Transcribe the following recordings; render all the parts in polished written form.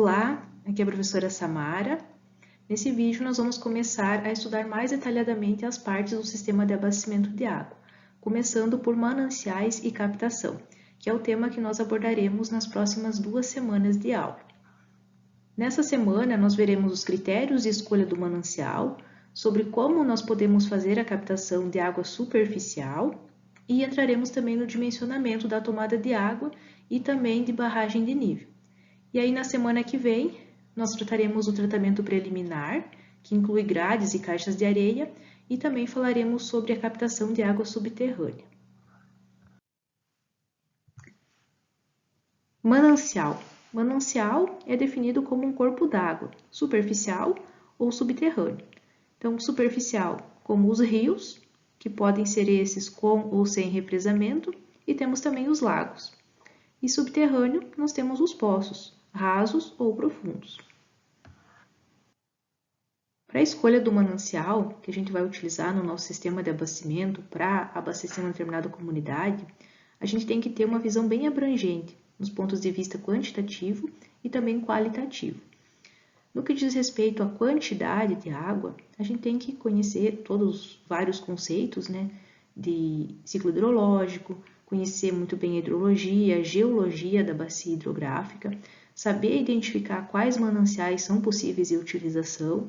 Olá, aqui é a professora Samara. Nesse vídeo nós vamos começar a estudar mais detalhadamente as partes do sistema de abastecimento de água, começando por mananciais e captação, que é o tema que nós abordaremos nas próximas 2 semanas de aula. Nessa semana nós veremos os critérios de escolha do manancial, sobre como nós podemos fazer a captação de água superficial e entraremos também no dimensionamento da tomada de água e também de barragem de nível. E aí, na semana que vem, nós trataremos o tratamento preliminar, que inclui grades e caixas de areia, e também falaremos sobre a captação de água subterrânea. Manancial. Manancial é definido como um corpo d'água, superficial ou subterrâneo. Então, superficial, como os rios, que podem ser esses com ou sem represamento, e temos também os lagos. E subterrâneo, nós temos os poços, rasos ou profundos. Para a escolha do manancial que a gente vai utilizar no nosso sistema de abastecimento para abastecer uma determinada comunidade, a gente tem que ter uma visão bem abrangente nos pontos de vista quantitativo e também qualitativo. No que diz respeito à quantidade de água, a gente tem que conhecer todos os vários conceitos, de ciclo hidrológico, conhecer muito bem a hidrologia, a geologia da bacia hidrográfica, saber identificar quais mananciais são possíveis de utilização,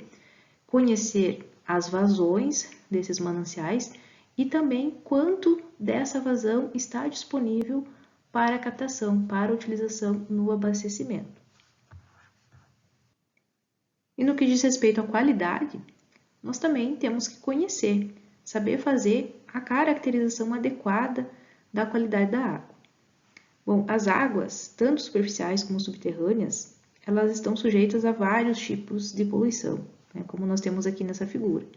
conhecer as vazões desses mananciais e também quanto dessa vazão está disponível para a captação, para a utilização no abastecimento. E no que diz respeito à qualidade, nós também temos que conhecer, saber fazer a caracterização adequada da qualidade da água. Bom, as águas, tanto superficiais como subterrâneas, elas estão sujeitas a vários tipos de poluição, como nós temos aqui nessa figura.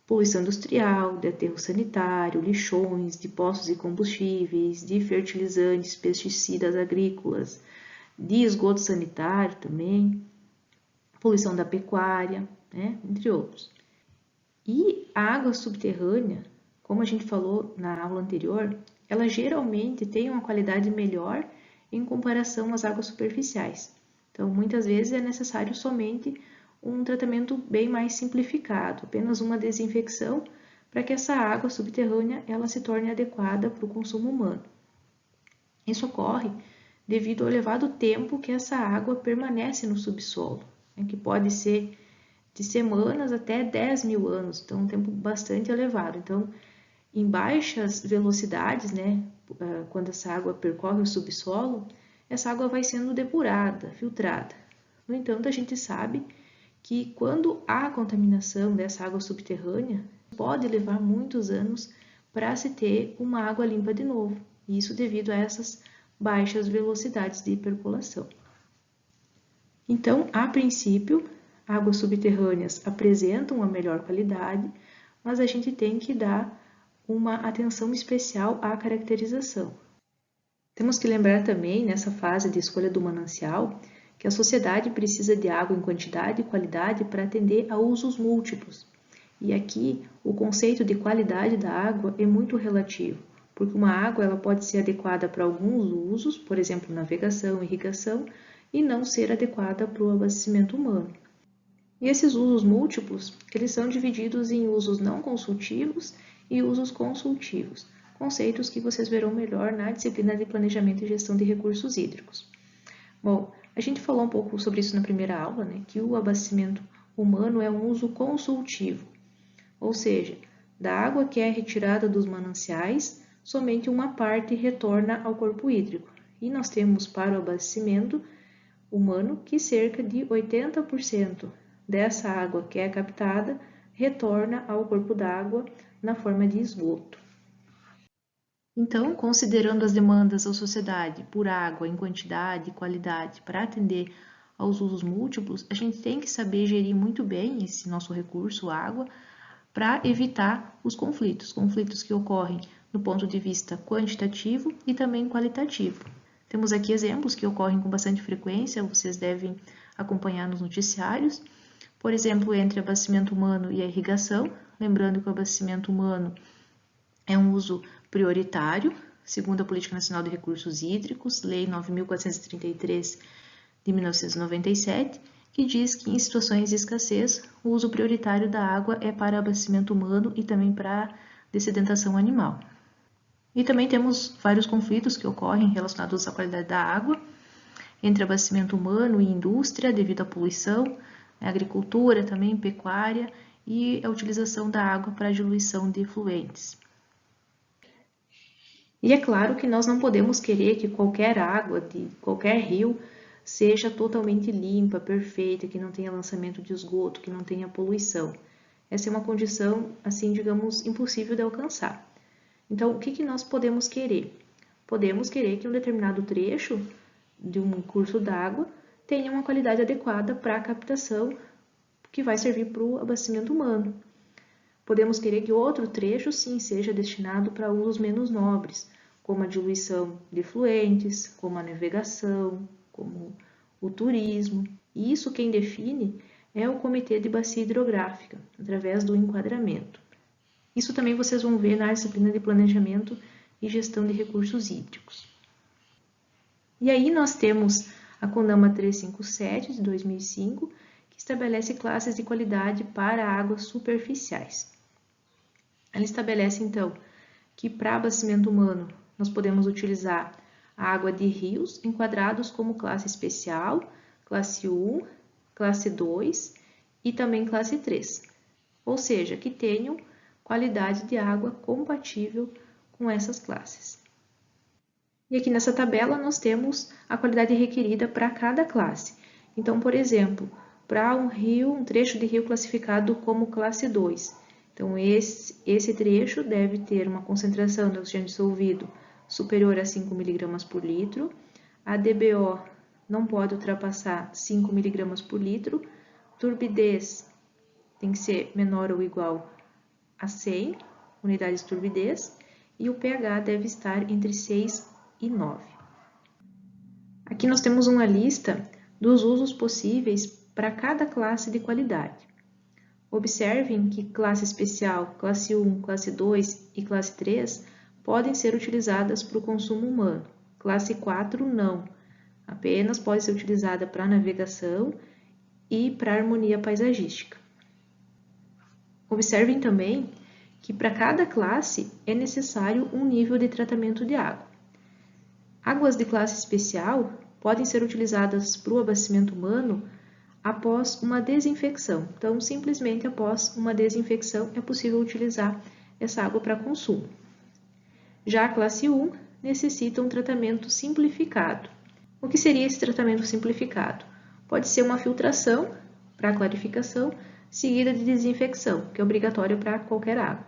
Poluição industrial, de aterro sanitário, lixões, de poços de combustíveis, de fertilizantes, pesticidas agrícolas, de esgoto sanitário também, poluição da pecuária, entre outros. E a água subterrânea, como a gente falou na aula anterior, ela geralmente tem uma qualidade melhor em comparação às águas superficiais. Então, muitas vezes é necessário somente um tratamento bem mais simplificado, apenas uma desinfecção para que essa água subterrânea ela se torne adequada para o consumo humano. Isso ocorre devido ao elevado tempo que essa água permanece no subsolo, que pode ser de semanas até 10.000 anos, então um tempo bastante elevado. Então, em baixas velocidades, quando essa água percorre o subsolo, essa água vai sendo depurada, filtrada. No entanto, a gente sabe que quando há contaminação dessa água subterrânea, pode levar muitos anos para se ter uma água limpa de novo, e isso devido a essas baixas velocidades de percolação. Então, a princípio, águas subterrâneas apresentam uma melhor qualidade, mas a gente tem que dar uma atenção especial à caracterização. Temos que lembrar também, nessa fase de escolha do manancial, que a sociedade precisa de água em quantidade e qualidade para atender a usos múltiplos. E aqui, o conceito de qualidade da água é muito relativo, porque uma água ela pode ser adequada para alguns usos, por exemplo, navegação, irrigação, e não ser adequada para o abastecimento humano. E esses usos múltiplos, eles são divididos em usos não consultivos e usos consultivos, conceitos que vocês verão melhor na disciplina de Planejamento e Gestão de Recursos Hídricos. Bom, a gente falou um pouco sobre isso na primeira aula, que o abastecimento humano é um uso consultivo, ou seja, da água que é retirada dos mananciais, somente uma parte retorna ao corpo hídrico, e nós temos para o abastecimento humano que cerca de 80% dessa água que é captada retorna ao corpo d'água na forma de esgoto. Então, considerando as demandas da sociedade por água em quantidade e qualidade para atender aos usos múltiplos, a gente tem que saber gerir muito bem esse nosso recurso, água, para evitar os conflitos que ocorrem do ponto de vista quantitativo e também qualitativo. Temos aqui exemplos que ocorrem com bastante frequência, vocês devem acompanhar nos noticiários, por exemplo, entre abastecimento humano e a irrigação, lembrando que o abastecimento humano é um uso prioritário, segundo a Política Nacional de Recursos Hídricos, Lei 9.433 de 1997, que diz que em situações de escassez, o uso prioritário da água é para abastecimento humano e também para dessedentação animal. E também temos vários conflitos que ocorrem relacionados à qualidade da água, entre abastecimento humano e indústria, devido à poluição, agricultura também, pecuária e a utilização da água para a diluição de efluentes. E é claro que nós não podemos querer que qualquer água de qualquer rio seja totalmente limpa, perfeita, que não tenha lançamento de esgoto, que não tenha poluição. Essa é uma condição, assim, digamos, impossível de alcançar. Então, o que nós podemos querer? Podemos querer que um determinado trecho de um curso d'água tenha uma qualidade adequada para a captação que vai servir para o abastecimento humano. Podemos querer que outro trecho, sim, seja destinado para usos menos nobres, como a diluição de efluentes, como a navegação, como o turismo. E isso quem define é o Comitê de Bacia Hidrográfica, através do enquadramento. Isso também vocês vão ver na disciplina de Planejamento e Gestão de Recursos Hídricos. E aí nós temos a CONAMA 357, de 2005, que estabelece classes de qualidade para águas superficiais. Ela estabelece, então, que para abastecimento humano nós podemos utilizar a água de rios enquadrados como classe especial, classe 1, classe 2 e também classe 3, ou seja, que tenham qualidade de água compatível com essas classes. E aqui nessa tabela nós temos a qualidade requerida para cada classe. Então, por exemplo, para um trecho de rio classificado como classe 2, então esse trecho deve ter uma concentração de oxigênio dissolvido superior a 5 mg por litro, a DBO não pode ultrapassar 5 mg por litro, turbidez tem que ser menor ou igual a 100 unidades de turbidez e o pH deve estar entre 6 e 9. Aqui nós temos uma lista dos usos possíveis para cada classe de qualidade. Observem que classe especial, classe 1, classe 2 e classe 3 podem ser utilizadas para o consumo humano. Classe 4 não, apenas pode ser utilizada para navegação e para harmonia paisagística. Observem também que para cada classe é necessário um nível de tratamento de água. Águas de classe especial podem ser utilizadas para o abastecimento humano após uma desinfecção. Então, simplesmente após uma desinfecção é possível utilizar essa água para consumo. Já a classe 1 necessita um tratamento simplificado. O que seria esse tratamento simplificado? Pode ser uma filtração para clarificação, seguida de desinfecção, que é obrigatório para qualquer água.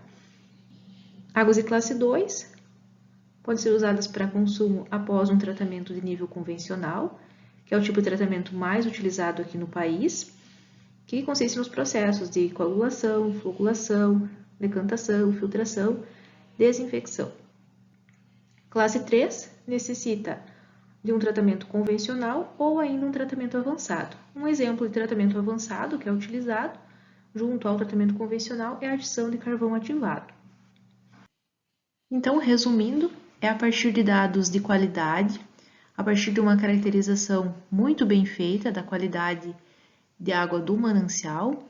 Águas de classe 2 podem ser usadas para consumo após um tratamento de nível convencional, que é o tipo de tratamento mais utilizado aqui no país, que consiste nos processos de coagulação, floculação, decantação, filtração, desinfecção. Classe 3 necessita de um tratamento convencional ou ainda um tratamento avançado. Um exemplo de tratamento avançado que é utilizado junto ao tratamento convencional é a adição de carvão ativado. Então, resumindo, é a partir de dados de qualidade, a partir de uma caracterização muito bem feita da qualidade de água do manancial,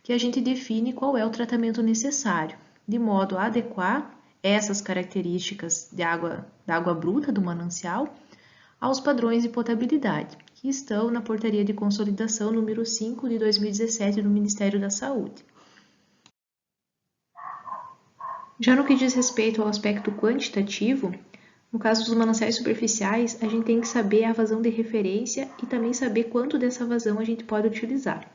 que a gente define qual é o tratamento necessário, de modo a adequar essas características da água bruta do manancial aos padrões de potabilidade, que estão na Portaria de Consolidação número 5 de 2017 do Ministério da Saúde. Já no que diz respeito ao aspecto quantitativo, no caso dos mananciais superficiais, a gente tem que saber a vazão de referência e também saber quanto dessa vazão a gente pode utilizar.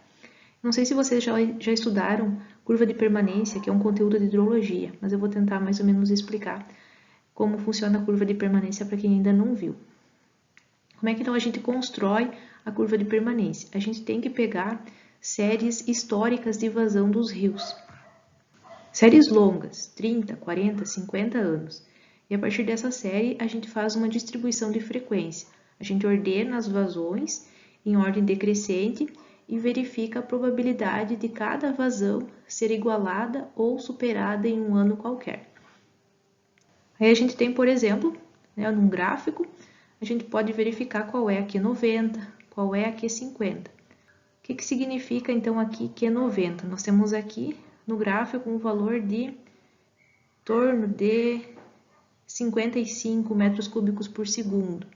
Não sei se vocês já estudaram curva de permanência, que é um conteúdo de hidrologia, mas eu vou tentar mais ou menos explicar como funciona a curva de permanência para quem ainda não viu. Como é que então a gente constrói a curva de permanência? A gente tem que pegar séries históricas de vazão dos rios. Séries longas, 30, 40, 50 anos. E a partir dessa série, a gente faz uma distribuição de frequência. A gente ordena as vazões em ordem decrescente e verifica a probabilidade de cada vazão ser igualada ou superada em um ano qualquer. Aí a gente tem, por exemplo, num gráfico, a gente pode verificar qual é a Q90, qual é a Q50. O que significa então aqui Q90? Nós temos aqui no gráfico um valor de em torno de 55 metros cúbicos por segundo.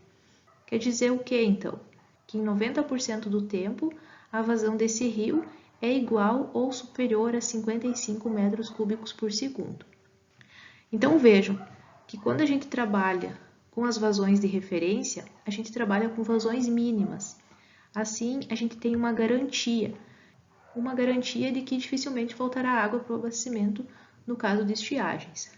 Quer dizer o que então? Que em 90% do tempo a vazão desse rio é igual ou superior a 55 metros cúbicos por segundo. Então vejam que quando a gente trabalha com as vazões de referência, a gente trabalha com vazões mínimas. Assim, a gente tem uma garantia de que dificilmente faltará água para o abastecimento no caso de estiagens.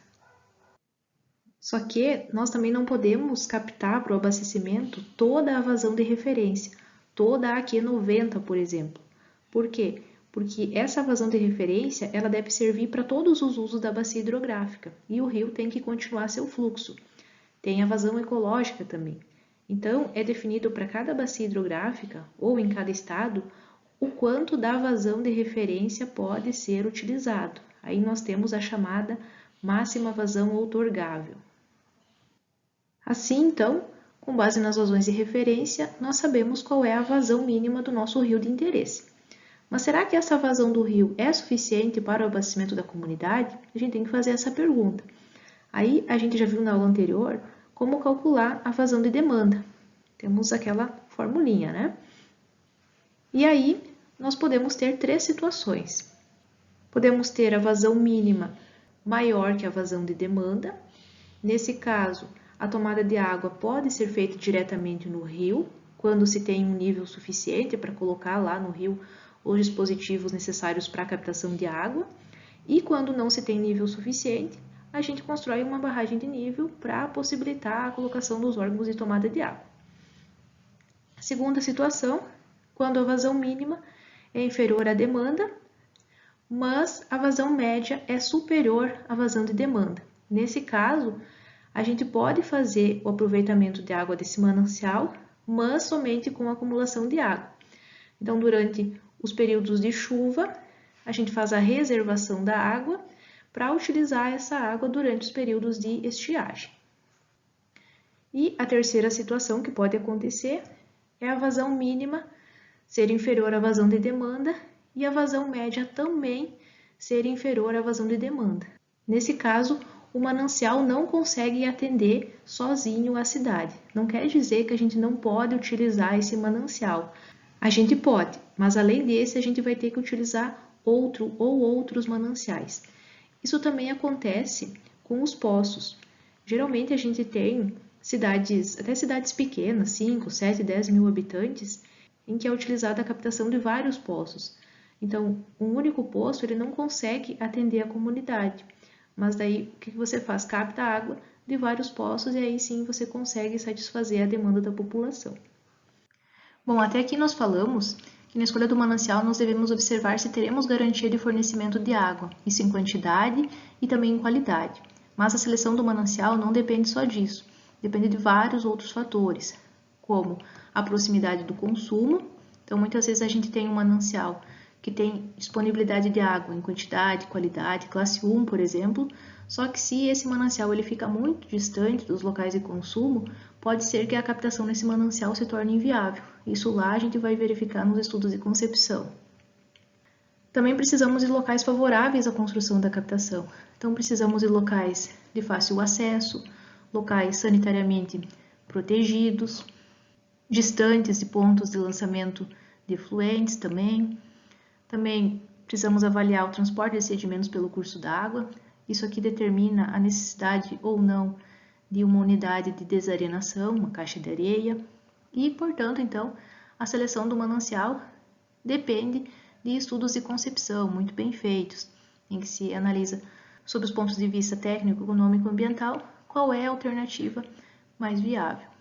Só que nós também não podemos captar para o abastecimento toda a vazão de referência, toda a Q90, por exemplo. Por quê? Porque essa vazão de referência ela deve servir para todos os usos da bacia hidrográfica e o rio tem que continuar seu fluxo. Tem a vazão ecológica também. Então, é definido para cada bacia hidrográfica ou em cada estado o quanto da vazão de referência pode ser utilizado. Aí nós temos a chamada máxima vazão outorgável. Assim, então, com base nas vazões de referência, nós sabemos qual é a vazão mínima do nosso rio de interesse. Mas será que essa vazão do rio é suficiente para o abastecimento da comunidade? A gente tem que fazer essa pergunta. Aí, a gente já viu na aula anterior como calcular a vazão de demanda. Temos aquela formulinha, né? E aí, nós podemos ter três situações. Podemos ter a vazão mínima maior que a vazão de demanda. Nesse caso, a tomada de água pode ser feita diretamente no rio, quando se tem um nível suficiente para colocar lá no rio os dispositivos necessários para a captação de água. E quando não se tem nível suficiente, a gente constrói uma barragem de nível para possibilitar a colocação dos órgãos de tomada de água. Segunda situação, quando a vazão mínima é inferior à demanda, mas a vazão média é superior à vazão de demanda. Nesse caso, a gente pode fazer o aproveitamento de água desse manancial, mas somente com acumulação de água. Então, durante os períodos de chuva, a gente faz a reservação da água para utilizar essa água durante os períodos de estiagem. E a terceira situação que pode acontecer é a vazão mínima ser inferior à vazão de demanda e a vazão média também ser inferior à vazão de demanda. Nesse caso, o manancial não consegue atender sozinho a cidade. Não quer dizer que a gente não pode utilizar esse manancial. A gente pode, mas além desse, a gente vai ter que utilizar outro ou outros mananciais. Isso também acontece com os poços. Geralmente a gente tem cidades, até cidades pequenas, 5, 7, 10 mil habitantes, em que é utilizada a captação de vários poços. Então, um único poço ele não consegue atender a comunidade. Mas daí, o que você faz? Capta água de vários poços e aí sim você consegue satisfazer a demanda da população. Bom, até aqui nós falamos que na escolha do manancial nós devemos observar se teremos garantia de fornecimento de água, isso em quantidade e também em qualidade. Mas a seleção do manancial não depende só disso, depende de vários outros fatores, como a proximidade do consumo. Então, muitas vezes a gente tem um manancial que tem disponibilidade de água em quantidade, qualidade, classe 1, por exemplo, só que se esse manancial ele fica muito distante dos locais de consumo, pode ser que a captação nesse manancial se torne inviável. Isso lá a gente vai verificar nos estudos de concepção. Também precisamos de locais favoráveis à construção da captação. Então, precisamos de locais de fácil acesso, locais sanitariamente protegidos, distantes de pontos de lançamento de efluentes também. Também precisamos avaliar o transporte de sedimentos pelo curso d'água. Isso aqui determina a necessidade ou não de uma unidade de desarenação, uma caixa de areia. E, portanto, então, a seleção do manancial depende de estudos de concepção muito bem feitos, em que se analisa, sob os pontos de vista técnico, econômico e ambiental, qual é a alternativa mais viável.